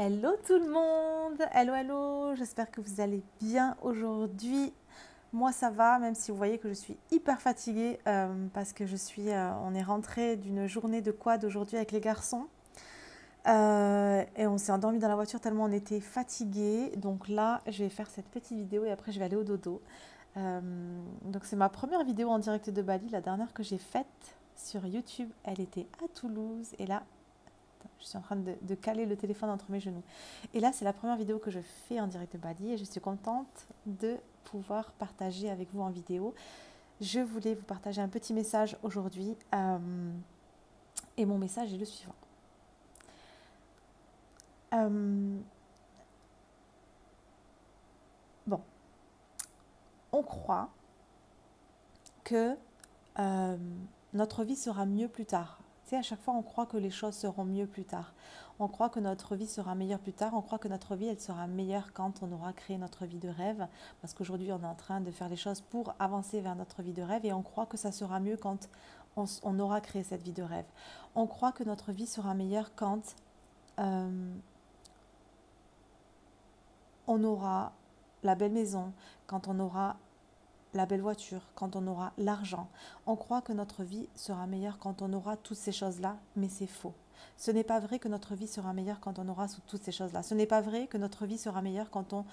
Hello tout le monde, hello hello, j'espère que vous allez bien aujourd'hui. Moi ça va, même si vous voyez que je suis hyper fatiguée parce que on est rentré d'une journée de quad aujourd'hui avec les garçons et on s'est endormi dans la voiture tellement on était fatigués. Donc là je vais faire cette petite vidéo et après je vais aller au dodo. Euh, donc c'est ma première vidéo en direct de Bali, la dernière que j'ai faite sur YouTube, elle était à Toulouse et là je suis en train de caler le téléphone entre mes genoux. Et là, c'est la première vidéo que je fais en direct de Bali et je suis contente de pouvoir partager avec vous en vidéo. Je voulais vous partager un petit message aujourd'hui et mon message est le suivant. Euh, bon, on croit que euh, notre vie sera mieux plus tard. Tu sais, à chaque fois, on croit que les choses seront mieux plus tard. On croit que notre vie sera meilleure plus tard. On croit que notre vie, elle sera meilleure quand on aura créé notre vie de rêve. Parce qu'aujourd'hui, on est en train de faire les choses pour avancer vers notre vie de rêve. Et on croit que ça sera mieux quand on aura créé cette vie de rêve. On croit que notre vie sera meilleure quand euh, on aura la belle maison, quand on aura la belle voiture, quand on aura l'argent. On croit que notre vie sera meilleure quand on aura toutes ces choses-là, mais c'est faux. Ce n'est pas vrai que notre vie sera meilleure quand on aura toutes ces choses-là. Ce n'est pas vrai que notre vie sera meilleure quand on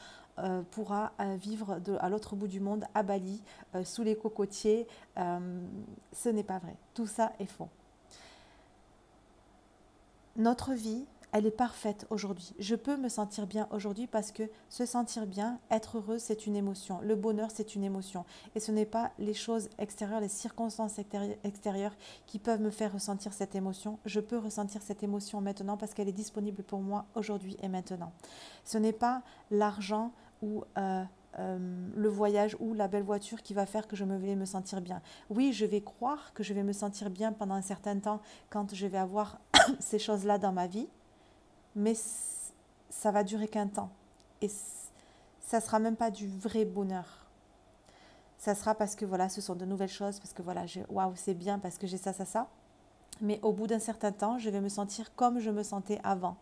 pourra vivre à l'autre bout du monde, à Bali, sous les cocotiers. Ce n'est pas vrai. Tout ça est faux. Notre vie, elle est parfaite aujourd'hui. Je peux me sentir bien aujourd'hui parce que se sentir bien, être heureux, c'est une émotion. Le bonheur, c'est une émotion. Et ce n'est pas les choses extérieures, les circonstances extérieures qui peuvent me faire ressentir cette émotion. Je peux ressentir cette émotion maintenant parce qu'elle est disponible pour moi aujourd'hui et maintenant. Ce n'est pas l'argent ou le voyage ou la belle voiture qui va faire que je vais me sentir bien. Oui, je vais croire que je vais me sentir bien pendant un certain temps quand je vais avoir ces choses-là dans ma vie, mais ça va durer qu'un temps. Et ça sera même pas du vrai bonheur. Ça sera parce que voilà, ce sont de nouvelles choses, parce que voilà, waouh, c'est bien parce que j'ai ça, ça, ça. Mais au bout d'un certain temps, je vais me sentir comme je me sentais avant.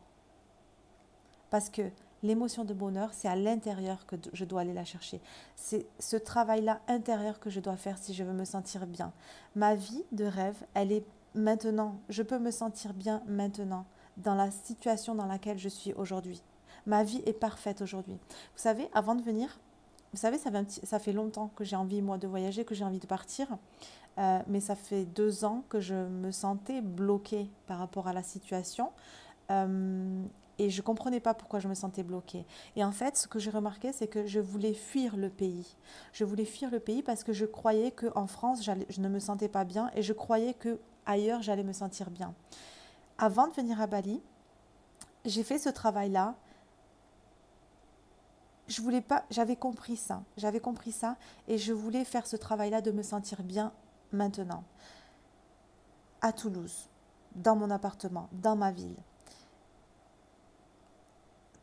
Parce que l'émotion de bonheur, c'est à l'intérieur que je dois aller la chercher. C'est ce travail-là intérieur que je dois faire si je veux me sentir bien. Ma vie de rêve, elle est maintenant. Je peux me sentir bien maintenant, dans la situation dans laquelle je suis aujourd'hui. Ma vie est parfaite aujourd'hui. Vous savez, avant de venir, vous savez, ça fait longtemps que j'ai envie, moi, de voyager, que j'ai envie de partir. Mais ça fait 2 ans que je me sentais bloquée par rapport à la situation. Euh, et je ne comprenais pas pourquoi je me sentais bloquée. Et en fait, ce que j'ai remarqué, c'est que je voulais fuir le pays. Je voulais fuir le pays parce que je croyais qu'en France, je ne me sentais pas bien et je croyais qu'ailleurs, j'allais me sentir bien. Avant de venir à Bali, j'ai fait ce travail-là. Je voulais pas, j'avais compris ça et je voulais faire ce travail-là de me sentir bien maintenant, à Toulouse, dans mon appartement, dans ma ville.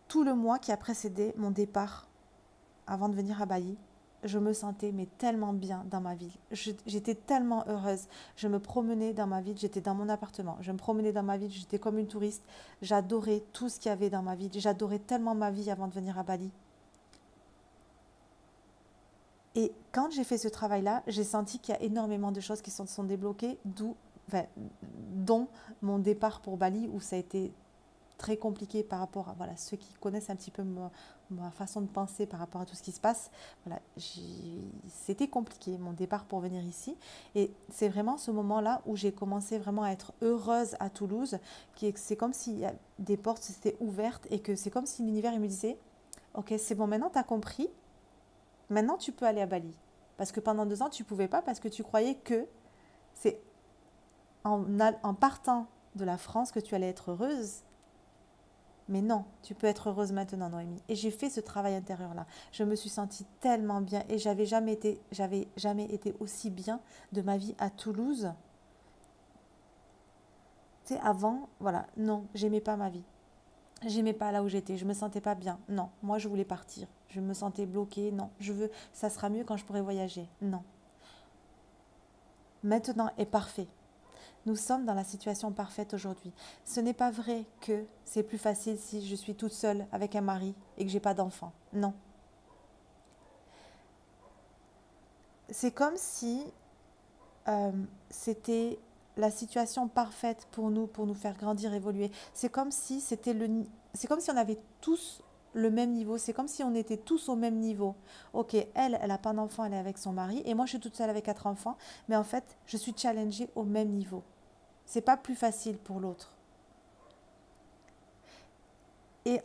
Tout le mois qui a précédé mon départ avant de venir à Bali, je me sentais mais tellement bien dans ma ville. J'étais tellement heureuse. Je me promenais dans ma ville, j'étais dans mon appartement. Je me promenais dans ma ville, j'étais comme une touriste. J'adorais tout ce qu'il y avait dans ma ville. J'adorais tellement ma vie avant de venir à Bali. Et quand j'ai fait ce travail-là, j'ai senti qu'il y a énormément de choses qui se sont débloquées, dont mon départ pour Bali, où ça a été très compliqué par rapport à voilà, ceux qui connaissent un petit peu ma façon de penser par rapport à tout ce qui se passe. Voilà, c'était compliqué mon départ pour venir ici. Et c'est vraiment ce moment-là où j'ai commencé vraiment à être heureuse à Toulouse, c'est comme si des portes s'étaient ouvertes et que c'est comme si l'univers il me disait, ok, c'est bon, maintenant tu as compris, maintenant tu peux aller à Bali. Parce que pendant 2 ans, tu ne pouvais pas parce que tu croyais que c'est en partant de la France que tu allais être heureuse. Mais non, tu peux être heureuse maintenant, Noémie. Et j'ai fait ce travail intérieur-là. Je me suis sentie tellement bien et j'avais jamais été aussi bien de ma vie à Toulouse. Tu sais, avant, voilà, non, j'aimais pas ma vie. J'aimais pas là où j'étais, je me sentais pas bien. Non, moi je voulais partir. Je me sentais bloquée. Non, ça sera mieux quand je pourrai voyager. Non. Maintenant est parfait. Nous sommes dans la situation parfaite aujourd'hui. Ce n'est pas vrai que c'est plus facile si je suis toute seule avec un mari et que j'ai pas d'enfant. Non. C'est comme si c'était la situation parfaite pour nous faire grandir, évoluer. C'est comme si on avait tous le même niveau. C'est comme si on était tous au même niveau. Ok, elle n'a pas d'enfant, elle est avec son mari, et moi je suis toute seule avec 4 enfants, mais en fait, je suis challengée au même niveau. C'est pas plus facile pour l'autre. Et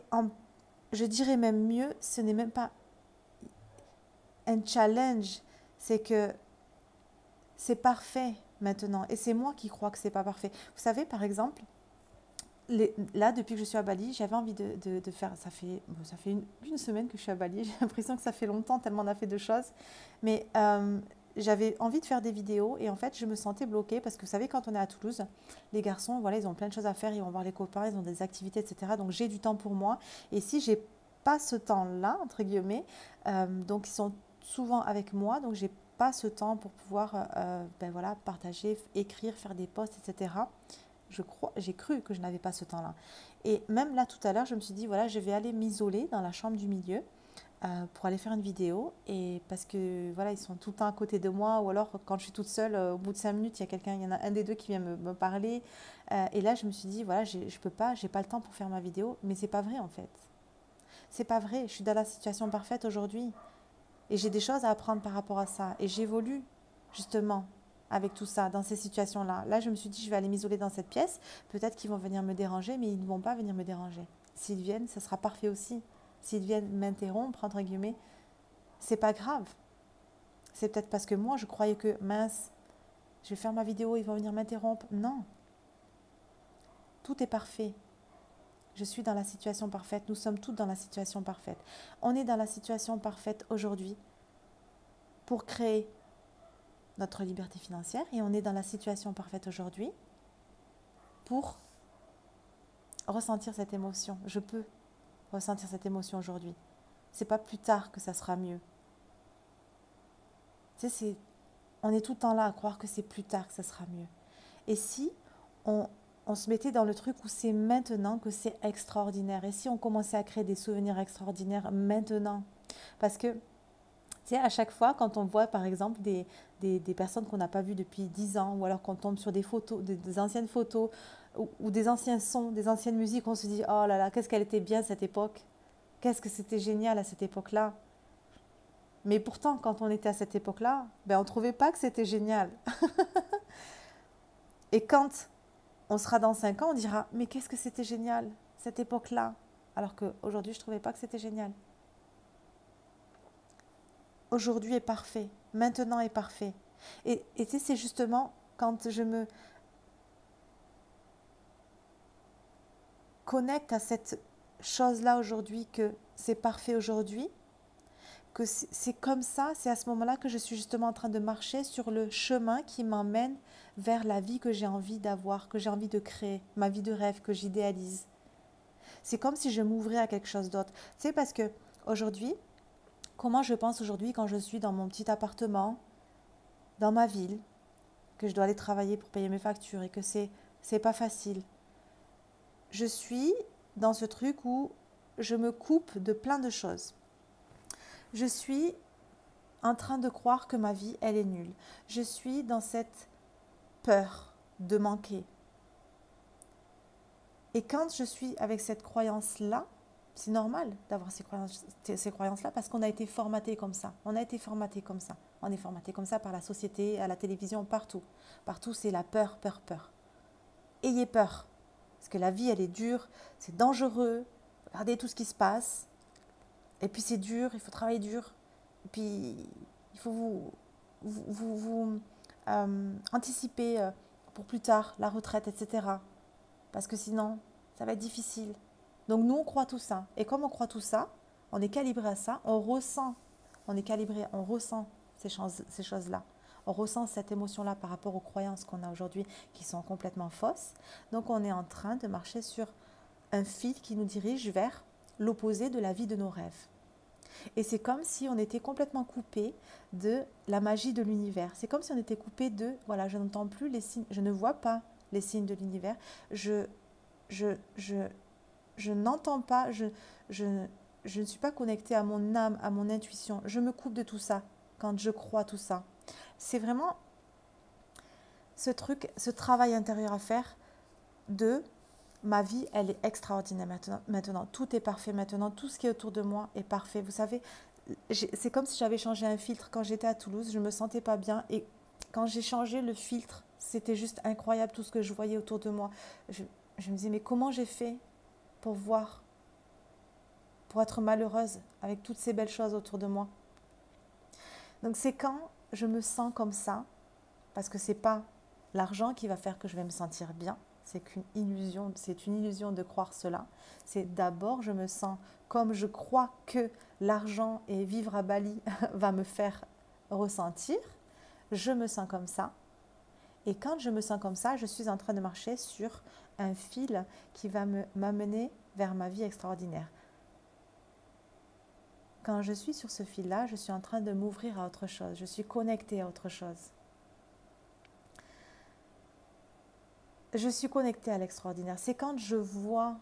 je dirais même mieux, ce n'est même pas un challenge, c'est que c'est parfait maintenant. Et c'est moi qui crois que c'est pas parfait. Vous savez, par exemple, là, depuis que je suis à Bali, j'avais envie de faire. Ça fait une semaine que je suis à Bali. J'ai l'impression que ça fait longtemps, tellement on a fait de choses. Mais j'avais envie de faire des vidéos et en fait, je me sentais bloquée parce que vous savez, quand on est à Toulouse, les garçons, voilà, ils ont plein de choses à faire. Ils vont voir les copains, ils ont des activités, etc. Donc, j'ai du temps pour moi. Et si j'ai pas ce temps-là, entre guillemets, donc ils sont souvent avec moi, donc j'ai pas ce temps pour pouvoir ben voilà, partager, écrire, faire des posts, etc. J'ai cru que je n'avais pas ce temps-là. Et même là, tout à l'heure, je me suis dit, voilà, je vais aller m'isoler dans la chambre du milieu pour aller faire une vidéo. Et parce que, voilà, ils sont tout le temps à côté de moi. Ou alors, quand je suis toute seule, au bout de 5 minutes, il y en a un des deux qui vient me parler. Et là, je me suis dit, voilà, je peux pas, j'ai pas le temps pour faire ma vidéo. Mais c'est pas vrai, en fait. C'est pas vrai. Je suis dans la situation parfaite aujourd'hui. Et j'ai des choses à apprendre par rapport à ça. Et j'évolue, justement, avec tout ça, dans ces situations-là. Là, je me suis dit, je vais aller m'isoler dans cette pièce. Peut-être qu'ils vont venir me déranger, mais ils ne vont pas venir me déranger. S'ils viennent, ça sera parfait aussi. S'ils viennent m'interrompre, entre guillemets, c'est pas grave. C'est peut-être parce que moi, je croyais que, mince, je vais faire ma vidéo, ils vont venir m'interrompre. Non. Tout est parfait. Je suis dans la situation parfaite. Nous sommes tous dans la situation parfaite. On est dans la situation parfaite aujourd'hui pour créer notre liberté financière et on est dans la situation parfaite aujourd'hui pour ressentir cette émotion. Je peux ressentir cette émotion aujourd'hui. C'est pas plus tard que ça sera mieux. Tu sais, on est tout le temps là à croire que c'est plus tard que ça sera mieux. Et si on se mettait dans le truc où c'est maintenant que c'est extraordinaire, et si on commençait à créer des souvenirs extraordinaires maintenant, parce que tu sais, à chaque fois, quand on voit par exemple des personnes qu'on n'a pas vues depuis 10 ans, ou alors qu'on tombe sur des photos, des anciennes photos, ou des anciens sons, des anciennes musiques, on se dit, oh là là, qu'est-ce qu'elle était bien cette époque, qu'est-ce que c'était génial à cette époque-là. Mais pourtant, quand on était à cette époque-là, ben, on ne trouvait pas que c'était génial. Et quand on sera dans 5 ans, on dira, mais qu'est-ce que c'était génial, cette époque-là, alors qu'aujourd'hui, je ne trouvais pas que c'était génial. Aujourd'hui est parfait, maintenant est parfait. Et tu sais, c'est justement quand je me connecte à cette chose-là aujourd'hui, que c'est parfait aujourd'hui, que c'est comme ça, c'est à ce moment-là que je suis justement en train de marcher sur le chemin qui m'emmène vers la vie que j'ai envie d'avoir, que j'ai envie de créer, ma vie de rêve que j'idéalise. C'est comme si je m'ouvrais à quelque chose d'autre. Tu sais, parce que aujourd'hui, comment je pense aujourd'hui quand je suis dans mon petit appartement, dans ma ville, que je dois aller travailler pour payer mes factures et que c'est pas facile. Je suis dans ce truc où je me coupe de plein de choses. Je suis en train de croire que ma vie, elle est nulle. Je suis dans cette peur de manquer. Et quand je suis avec cette croyance-là, c'est normal d'avoir ces croyances-là parce qu'on a été formaté comme ça. On a été formaté comme ça. On est formaté comme ça par la société, à la télévision, partout. Partout, c'est la peur, peur, peur. Ayez peur. Parce que la vie, elle est dure, c'est dangereux. Regardez tout ce qui se passe. Et puis c'est dur, il faut travailler dur. Et puis, il faut vous anticiper pour plus tard, la retraite, etc. Parce que sinon, ça va être difficile. Donc nous, on croit tout ça. Et comme on croit tout ça, on est calibré à ça, on ressent. On est calibré, on ressent ces choses-là. On ressent cette émotion-là par rapport aux croyances qu'on a aujourd'hui qui sont complètement fausses. Donc on est en train de marcher sur un fil qui nous dirige vers l'opposé de la vie de nos rêves. Et c'est comme si on était complètement coupé de la magie de l'univers. C'est comme si on était coupé de, voilà, je n'entends plus les signes, je ne vois pas les signes de l'univers. Je, je, je n'entends pas, je ne suis pas connectée à mon âme, à mon intuition. Je me coupe de tout ça quand je crois tout ça. C'est vraiment ce truc, ce travail intérieur à faire de ma vie, elle est extraordinaire maintenant. Tout est parfait maintenant. Tout ce qui est autour de moi est parfait. Vous savez, c'est comme si j'avais changé un filtre. Quand j'étais à Toulouse, je ne me sentais pas bien. Et quand j'ai changé le filtre, c'était juste incroyable tout ce que je voyais autour de moi. Je me disais, mais comment j'ai fait pour voir, pour être malheureuse avec toutes ces belles choses autour de moi? Donc c'est quand je me sens comme ça, parce que ce n'est pas l'argent qui va faire que je vais me sentir bien. C'est une illusion de croire cela. C'est d'abord, je me sens comme je crois que l'argent et vivre à Bali va me faire ressentir. Je me sens comme ça. Et quand je me sens comme ça, je suis en train de marcher sur un fil qui va m'amener vers ma vie extraordinaire. Quand je suis sur ce fil-là, je suis en train de m'ouvrir à autre chose. Je suis connectée à autre chose. Je suis connectée à l'extraordinaire. C'est quand je vois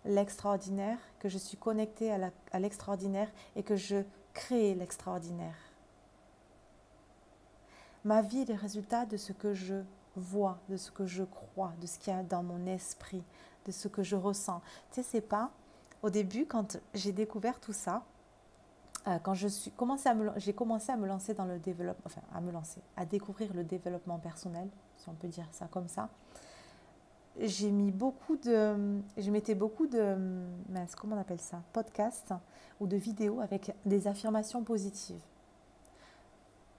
l'extraordinaire que je suis connectée à l'extraordinaire et que je crée l'extraordinaire. Ma vie est le résultat de ce que je vois, de ce que je crois, de ce qu'il y a dans mon esprit, de ce que je ressens. Tu sais, c'est pas au début quand j'ai découvert tout ça, quand j'ai commencé à me lancer dans le développement, enfin à découvrir le développement personnel, si on peut dire ça comme ça. Je mettais beaucoup de, comment on appelle ça, podcasts ou de vidéos avec des affirmations positives.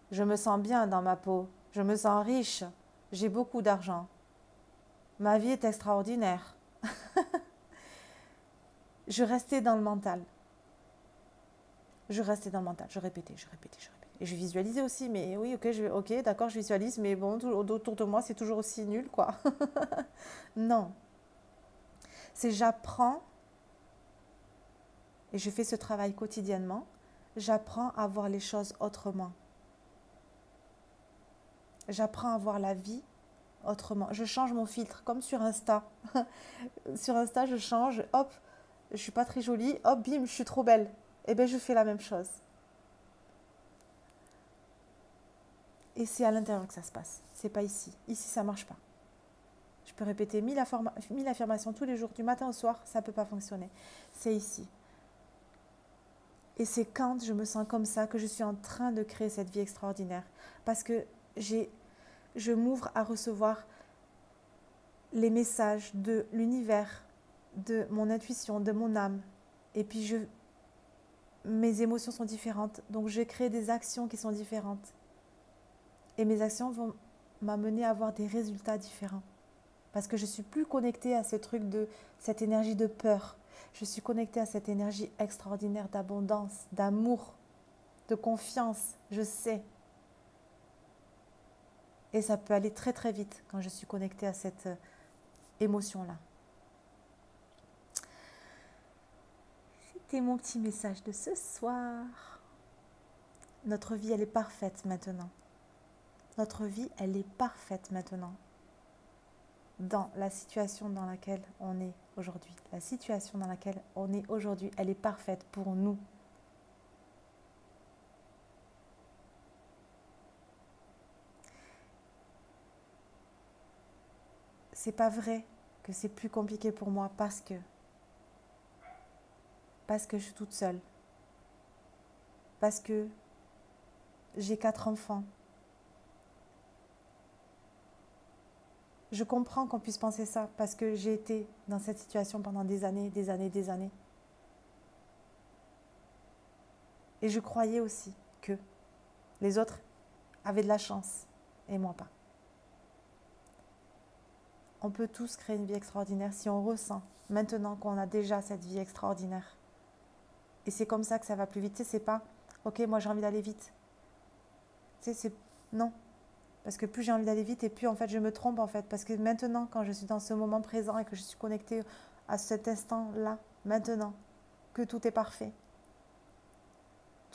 Je me sens bien dans ma peau, je me sens riche, j'ai beaucoup d'argent, ma vie est extraordinaire. Je restais dans le mental. Je répétais. Et je visualisais aussi, mais oui, ok, d'accord, je visualise, mais bon, autour de moi, c'est toujours aussi nul, quoi. Non. C'est j'apprends, et je fais ce travail quotidiennement, j'apprends à voir les choses autrement. J'apprends à voir la vie autrement. Je change mon filtre, comme sur Insta. Sur Insta, je change, hop, je suis pas très jolie, hop, bim, je suis trop belle. Eh bien, je fais la même chose. Et c'est à l'intérieur que ça se passe. C'est pas ici. Ici, ça marche pas. Je peux répéter 1000 affirmations tous les jours, du matin au soir, ça ne peut pas fonctionner. C'est ici. Et c'est quand je me sens comme ça que je suis en train de créer cette vie extraordinaire. Parce que je m'ouvre à recevoir les messages de l'univers, de mon intuition, de mon âme. Et puis, mes émotions sont différentes. Donc, je crée des actions qui sont différentes. Et mes actions vont m'amener à avoir des résultats différents. Parce que je ne suis plus connectée à ce truc de cette énergie de peur. Je suis connectée à cette énergie extraordinaire d'abondance, d'amour, de confiance. Je sais. Et ça peut aller très très vite quand je suis connectée à cette émotion-là. C'était mon petit message de ce soir. Notre vie, elle est parfaite maintenant. Notre vie, elle est parfaite maintenant. Dans la situation dans laquelle on est aujourd'hui. La situation dans laquelle on est aujourd'hui, elle est parfaite pour nous. C'est pas vrai que c'est plus compliqué pour moi parce que je suis toute seule. Parce que j'ai 4 enfants. Je comprends qu'on puisse penser ça parce que j'ai été dans cette situation pendant des années. Et je croyais aussi que les autres avaient de la chance et moi pas. On peut tous créer une vie extraordinaire si on ressent maintenant qu'on a déjà cette vie extraordinaire. Et c'est comme ça que ça va plus vite. Tu sais, c'est pas « Ok, moi j'ai envie d'aller vite ». Tu sais, c'est non. Parce que plus j'ai envie d'aller vite et plus en fait je me trompe en fait. Parce que maintenant, quand je suis dans ce moment présent et que je suis connectée à cet instant-là, maintenant, que tout est parfait.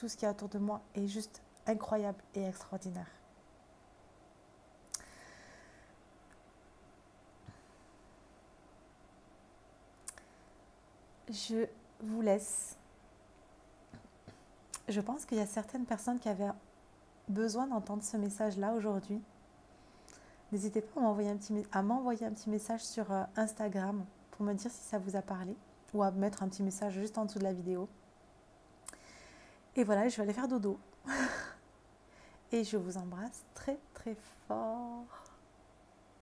tout ce qui est autour de moi est juste incroyable et extraordinaire. Je vous laisse. Je pense qu'il y a certaines personnes qui avaient besoin d'entendre ce message-là aujourd'hui. N'hésitez pas à m'envoyer un petit message sur Instagram pour me dire si ça vous a parlé ou à mettre un petit message juste en dessous de la vidéo. Et voilà, je vais aller faire dodo. Et je vous embrasse très très fort.